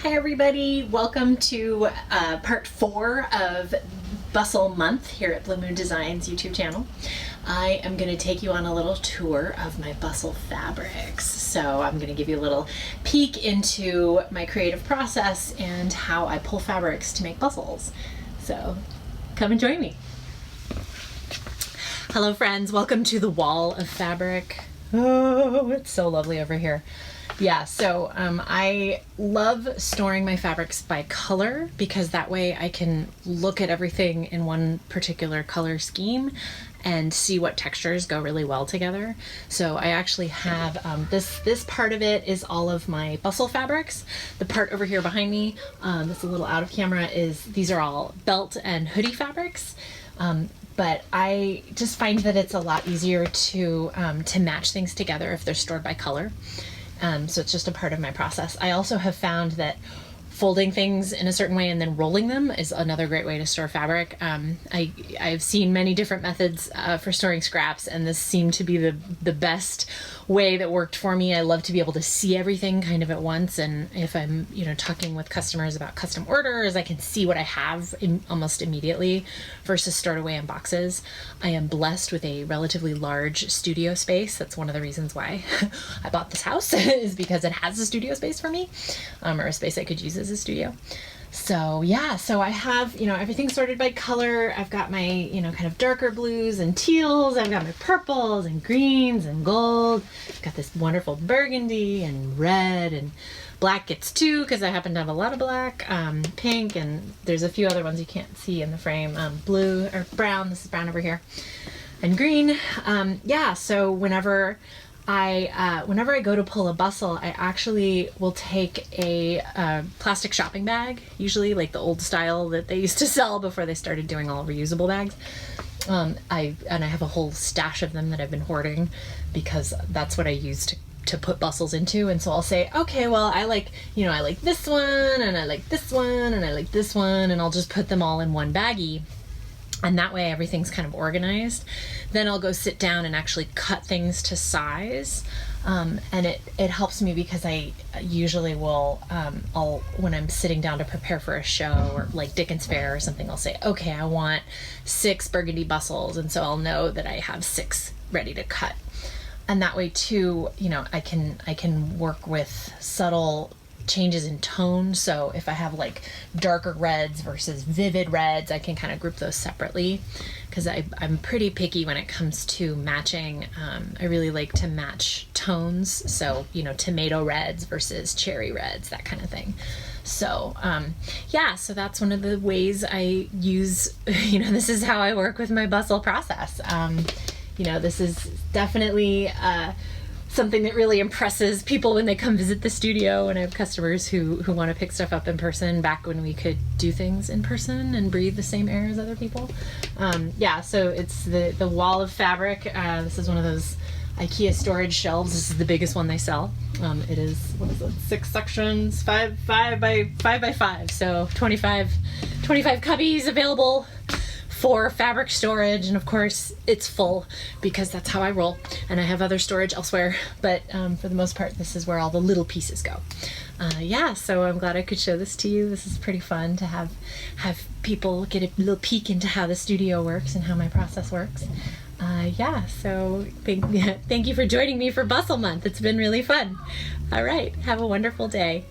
Hi everybody, welcome to part 4 of Bustle month here at Blue Moon Designs YouTube channel. I am going to take you on a little tour of my Bustle fabrics. So I'm going to give you a little peek into my creative process and how I pull fabrics to make bustles. So come and join me. Hello friends, welcome to the wall of fabric. Oh, it's so lovely over here. Yeah, so I love storing my fabrics by color because that way I can look at everything in one particular color scheme and see what textures go really well together. So I actually have this part of it is all of my Bustle fabrics. The part over here behind me, that's a little out of camera, these are all belt and hoodie fabrics. But I just find that it's a lot easier to match things together if they're stored by color. So it's just a part of my process. I also have found that folding things in a certain way and then rolling them is another great way to store fabric. I've seen many different methods for storing scraps, and this seemed to be the best way that worked for me. I love to be able to see everything kind of at once, and if I'm talking with customers about custom orders, I can see what I have almost immediately versus stored away in boxes. I am blessed with a relatively large studio space. That's one of the reasons why I bought this house is because it has a studio space for me, or a space I could use as a studio. So yeah, so I have everything sorted by color. I've got my kind of darker blues and teals. I've got my purples and greens and gold. I've got this wonderful burgundy and red, and black gets two because I happen to have a lot of black, pink, and there's a few other ones you can't see in the frame. Blue or brown. This is brown over here, and green. Yeah, so whenever I go to pull a bustle, I actually will take a plastic shopping bag, usually like the old style that they used to sell before they started doing all reusable bags. I have a whole stash of them that I've been hoarding because that's what I use to put bustles into. And so I'll say, okay, well, I like this one, and I like this one, and I like this one, and I'll just put them all in one baggie. And that way everything's kind of organized. Then I'll go sit down and actually cut things to size. And it helps me because I usually will, when I'm sitting down to prepare for a show or like Dickens Fair or something, I'll say, okay, I want 6 burgundy bustles. And so I'll know that I have 6 ready to cut. And that way too, I can work with subtle changes in tone. So if I have like darker reds versus vivid reds, I can kind of group those separately because I'm pretty picky when it comes to matching. I really like to match tones. So, tomato reds versus cherry reds, that kind of thing. So, yeah, so that's one of the ways I use, this is how I work with my bustle process. This is definitely, something that really impresses people when they come visit the studio, and I have customers who want to pick stuff up in person back when we could do things in person and breathe the same air as other people. Yeah, so it's the wall of fabric. This is one of those IKEA storage shelves. This is the biggest one they sell. It is, 6 sections, 5 by 5, so 25 cubbies available for fabric storage, and of course it's full because that's how I roll, and I have other storage elsewhere, but for the most part this is where all the little pieces go. Yeah, so I'm glad I could show this to you. This is pretty fun to have people get a little peek into how the studio works and how my process works. Yeah, so thank you for joining me for Bustle Month. It's been really fun. All right, have a wonderful day.